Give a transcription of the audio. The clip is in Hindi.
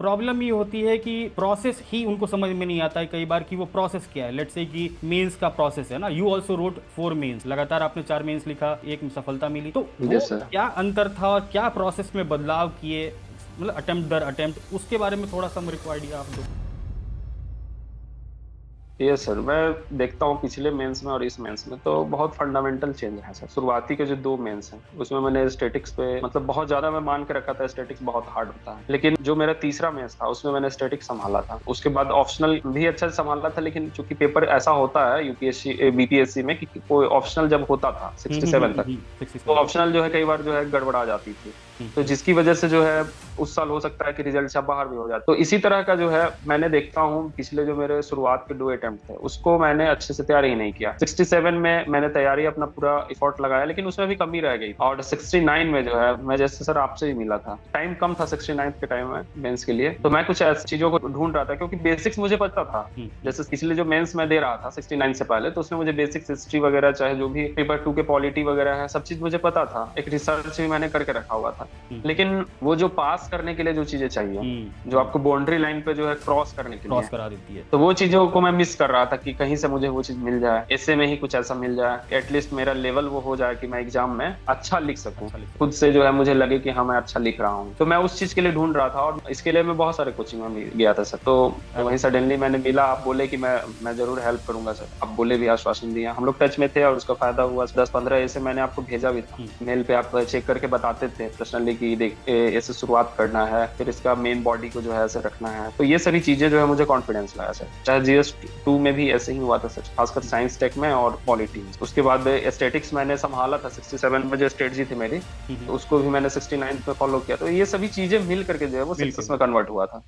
प्रॉब्लम ये होती है कि प्रोसेस ही उनको समझ में नहीं आता है कई बार कि वो प्रोसेस क्या है। लेट्स से कि मेंस का प्रोसेस है ना, यू ऑल्सो रोट 4 मेंस, लगातार आपने 4 मेंस लिखा, एक में सफलता मिली, तो वो यस सर। क्या अंतर था और क्या प्रोसेस में बदलाव किए, मतलब अटेम्प्ट दर अटेम्प्ट, उसके बारे में थोड़ा सा मेरे को आइडिया आप दो। यस सर, मैं देखता हूँ पिछले मेंस में और इस मेंस में तो बहुत फंडामेंटल चेंज है सर। शुरुआती के जो 2 मेंस हैं उसमें मैंने स्टैटिक्स पे मतलब बहुत ज्यादा मैं मान के रखा था, स्टैटिक्स बहुत हार्ड होता है। लेकिन जो मेरा तीसरा मेंस था उसमें मैंने स्टैटिक्स संभाला था। उसके बाद ऑप्शनल भी अच्छा से संभाला था, लेकिन चूंकि पेपर ऐसा होता है यूपीएससी बीपीएससी में कि कोई ऑप्शनल जब होता था 67 तक, तो 67। ऑप्शनल जो है कई बार जो है गड़बड़ा जाती थी। तो हम्म। जिसकी वजह से जो है उस साल हो सकता है कि रिजल्ट से बाहर भी हो जाए। तो इसी तरह का जो है मैंने देखता हूँ पिछले जो मेरे शुरुआत के 2 अटेम्प्ट थे उसको मैंने अच्छे से तैयारी ही नहीं किया। 67 में मैंने तैयारी अपना पूरा एफर्ट लगाया, लेकिन उसमें भी कमी रह गई। और 69 में जो है मैं जैसे सर आपसे ही मिला था, टाइम कम था 69 के टाइम में मेंस के लिए, तो मैं कुछ ऐसी चीजों को ढूंढ रहा था क्योंकि बेसिक्स मुझे पता था। जैसे पिछले जो मेंस में दे रहा था 69 से पहले, तो उसमें मुझे बेसिक्स हिस्ट्री वगैरह चाहे जो भी पेपर 2 के पॉलिटी वगैरह है सब चीज मुझे पता था। एक रिसर्च भी मैंने करके रखा हुआ था। लेकिन वो जो पास करने के लिए जो चीजें चाहिए, जो आपको बाउंड्री लाइन पे जो है क्रॉस करने के लिए, क्रॉस करा देती है। तो वो चीजों को मैं मिस कर रहा था कि कहीं से मुझे वो चीज मिल जाए, ऐसे में ही कुछ ऐसा मिल जाए एटलीस्ट मेरा लेवल वो हो जाए कि मैं एग्जाम में अच्छा लिख सकूं, अच्छा लिखा। खुद से जो है मुझे लगे कि हाँ मैं अच्छा लिख रहा हूँ। तो मैं उस चीज के लिए ढूंढ रहा था और इसके लिए मैं बहुत सारे कोचिंग में भी गया था सर। तो वहीं सडनली मैंने मिला, आप बोले कि मैं जरूर हेल्प करूंगा सर। आप बोले भी, आश्वासन दिया, हम लोग टच में थे और उसका फायदा हुआ। 10-15 ऐसे मैंने आपको भेजा भी था मेल पे, आप चेक करके बताते थे पर्सनली कि देख ऐसे शुरुआत करना है, फिर इसका मेन बॉडी को जो है ऐसे रखना है। तो ये सभी चीजें जो है मुझे कॉन्फिडेंस लाया सर। चाहे GS2 में भी ऐसे ही हुआ था सर, खासकर साइंस टेक में और पॉलिटी। उसके बाद एस्थेटिक्स मैंने संभाला था 67 में, जो स्ट्रेटजी थी मेरी, तो उसको भी मैंने 69 पे फॉलो किया। तो ये सभी चीजें मिल करके जो है वो सक्सेस बिल्कुल। में कन्वर्ट हुआ था।